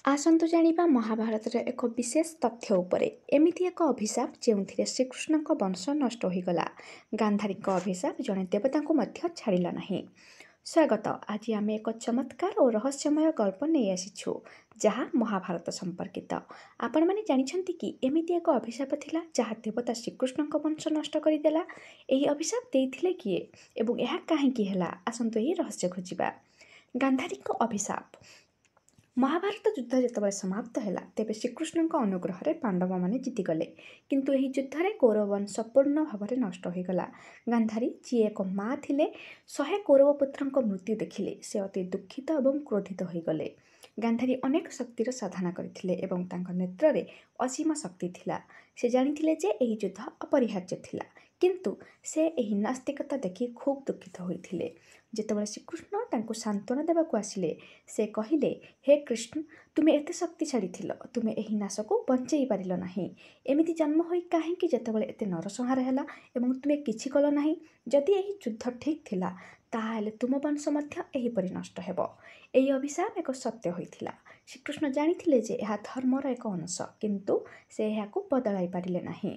ଆସନ୍ତୁ ଜାଣିବା ମହାଭାରତର ଏକ ବିଶେଷ ତଥ୍ୟ ଉପରେ। ଏମିତି ଏକ ଅଭିଶାପ ଯେଉଁଥିରେ ଶ୍ରୀକୃଷ୍ଣଙ୍କ ବଂଶ ନଷ୍ଟ ହୋଇଗଲା। ଗାନ୍ଧାରୀଙ୍କ ଅଭିଶାପ ଜଣେ ଦେବତାଙ୍କୁ ମଧ୍ୟ ଛାଡ଼ିଲା ନାହିଁ। ସ୍ୱାଗତ। ଆଜି ଆମେ ଏକ ଚମତ୍କାର ଓ ରହସ୍ୟମୟ ଗଳ୍ପ ନେଇ ଆସିଛୁ, ଯାହା ମହାଭାରତ ସମ୍ପର୍କିତ। ଆପଣମାନେ ଜାଣିଛନ୍ତି କି ଏମିତି ଏକ ଅଭିଶାପ ଥିଲା ଯାହା ଦେବତା ଶ୍ରୀକୃଷ୍ଣଙ୍କ ବଂଶ ନଷ୍ଟ କରିଦେଲା? ଏହି ଅଭିଶାପ ଦେଇଥିଲେ କିଏ ଏବଂ ଏହା କାହିଁକି ହେଲା? ଆସନ୍ତୁ ଏହି ରହସ୍ୟ ଖୋଜିବା। ଗାନ୍ଧାରୀଙ୍କ ଅଭିଶାପ। ମହାଭାରତ ଯୁଦ୍ଧ ଯେତେବେଳେ ସମାପ୍ତ ହେଲା, ତେବେ ଶ୍ରୀକୃଷ୍ଣଙ୍କ ଅନୁଗ୍ରହରେ ପାଣ୍ଡବମାନେ ଜିତିଗଲେ। କିନ୍ତୁ ଏହି ଯୁଦ୍ଧରେ କୌରବବଂଶ ପୂର୍ଣ୍ଣ ଭାବରେ ନଷ୍ଟ ହୋଇଗଲା। ଗାନ୍ଧାରୀ, ଯିଏ ଏକ ମା ଥିଲେ, 100 କୌରବ ପୁତ୍ରଙ୍କ ମୃତ୍ୟୁ ଦେଖିଲେ ସେ ଅତି ଦୁଃଖିତ ଏବଂ କ୍ରୋଧିତ ହୋଇଗଲେ। ଗାନ୍ଧାରୀ ଅନେକ ଶକ୍ତିର ସାଧନା କରିଥିଲେ ଏବଂ ତାଙ୍କ ନେତ୍ରରେ ଅସୀମ ଶକ୍ତି ଥିଲା। ସେ ଜାଣିଥିଲେ ଯେ ଏହି ଯୁଦ୍ଧ ଅପରିହାର୍ଯ୍ୟ ଥିଲା, କିନ୍ତୁ ସେ ଏହି ନାସ୍ତିକତା ଦେଖି ଖୁବ୍ ଦୁଃଖିତ ହୋଇଥିଲେ। ଯେତେବେଳେ ଶ୍ରୀକୃଷ୍ଣ ତାଙ୍କୁ ସାନ୍ତ୍ୱନା ଦେବାକୁ ଆସିଲେ, ସେ କହିଲେ, ହେ କୃଷ୍ଣ, ତୁମେ ଏତେ ଶକ୍ତିଶାଳୀ ଥିଲ, ତୁମେ ଏହି ନାଶକୁ ବଞ୍ଚାଇ ପାରିଲ ନାହିଁ। ଏମିତି ଜନ୍ମ ହୋଇ କାହିଁକି ଯେତେବେଳେ ଏତେ ନରସଂହାର ହେଲା ଏବଂ ତୁମେ କିଛି କଲ ନାହିଁ? ଯଦି ଏହି ଯୁଦ୍ଧ ଠିକ୍ ଥିଲା, ତାହେଲେ ତୁମ ବଂଶ ମଧ୍ୟ ଏହିପରି ନଷ୍ଟ ହେବ। ଏହି ଅଭିଶାପ ଏକ ସତ୍ୟ ହୋଇଥିଲା। ଶ୍ରୀକୃଷ୍ଣ ଜାଣିଥିଲେ ଯେ ଏହା ଧର୍ମର ଏକ ଅଂଶ, କିନ୍ତୁ ସେ ଏହାକୁ ବଦଳାଇ ପାରିଲେ ନାହିଁ।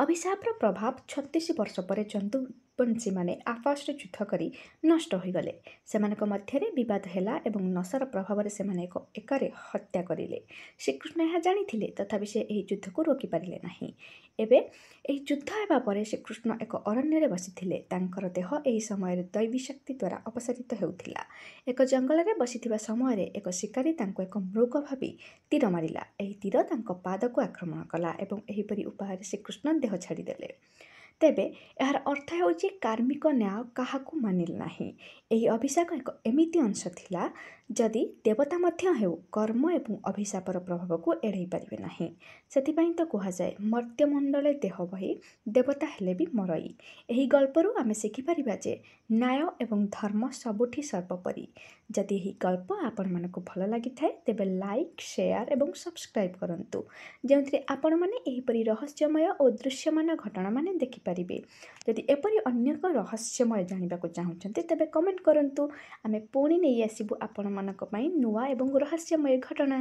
ଅଭିଶାପର ପ୍ରଭାବ 36 ବର୍ଷ ପରେ ଯଦୁବଂଶୀମାନେ ଆପସରେ ଯୁଦ୍ଧ କରି ନଷ୍ଟ ହୋଇଗଲେ। ସେମାନଙ୍କ ମଧ୍ୟରେ ବିବାଦ ହେଲା ଏବଂ ନଶାର ପ୍ରଭାବରେ ସେମାନେ ଏକରେ ହତ୍ୟା କରିଲେ। ଶ୍ରୀକୃଷ୍ଣ ଏହା ଜାଣିଥିଲେ, ତଥାପି ସେ ଏହି ଯୁଦ୍ଧକୁ ରୋକିପାରିଲେ ନାହିଁ। ଏବେ ଏହି ଯୁଦ୍ଧ ହେବା ପରେ ଶ୍ରୀକୃଷ୍ଣ ଏକ ଅରଣ୍ୟରେ ବସିଥିଲେ। ତାଙ୍କର ଦେହ ଏହି ସମୟରେ ଦୈବୀ ଶକ୍ତି ଦ୍ୱାରା ଅପସାରିତ ହେଉଥିଲା। ଏକ ଜଙ୍ଗଲରେ ବସିଥିବା ସମୟରେ ଏକ ଶିକାରୀ ତାଙ୍କୁ ଏକ ମୃଗ ଭାବି ତୀର ମାରିଲା। ଏହି ତୀର ତାଙ୍କ ପାଦକୁ ଆକ୍ରମଣ କଲା ଏବଂ ଏହିପରି ଉପାୟରେ ଶ୍ରୀକୃଷ୍ଣ ଦେହ ଛାଡ଼ିଦେଲେ। ତେବେ ଏହାର ଅର୍ଥ ହେଉଛି କାର୍ମିକ ନ୍ୟାୟ କାହାକୁ ମାନିଲା ନାହିଁ। ଏହି ଅଭିଶାପ ଏକ ଏମିତି ଅଂଶ ଥିଲା, ଯଦି ଦେବତା ମଧ୍ୟ ହେଉ, କର୍ମ ଏବଂ ଅଭିଶାପର ପ୍ରଭାବକୁ ଏଡ଼ାଇ ପାରିବେ ନାହିଁ। ସେଥିପାଇଁ ତ କୁହାଯାଏ, ମର୍ତ୍ତ୍ୟମଣ୍ଡଳେ ଦେହ ବହି, ଦେବତା ହେଲେ ବି ମରଇ। ଏହି ଗଳ୍ପରୁ ଆମେ ଶିଖିପାରିବା ଯେ ନ୍ୟାୟ ଏବଂ ଧର୍ମ ସବୁଠି ସର୍ବୋପରି। ଯଦି ଏହି ଗଳ୍ପ ଆପଣମାନଙ୍କୁ ଭଲ ଲାଗିଥାଏ, ତେବେ ଲାଇକ୍, ସେୟାର ଏବଂ ସବସ୍କ୍ରାଇବ୍ କରନ୍ତୁ, ଯେଉଁଥିରେ ଆପଣମାନେ ଏହିପରି ରହସ୍ୟମୟ ଓ ଦୃଶ୍ୟମାନ ଘଟଣାମାନେ ଦେଖିପାରିବେ। ଯଦି ଏପରି ଅନ୍ୟ ଏକ ରହସ୍ୟମୟ ଜାଣିବାକୁ ଚାହୁଁଛନ୍ତି, ତେବେ କମେଣ୍ଟ କରନ୍ତୁ। ଆମେ ପୁଣି ନେଇ ଆସିବୁ ଆପଣମାନଙ୍କ ପାଇଁ ନୂଆ ଏବଂ ରହସ୍ୟମୟ ଘଟଣା।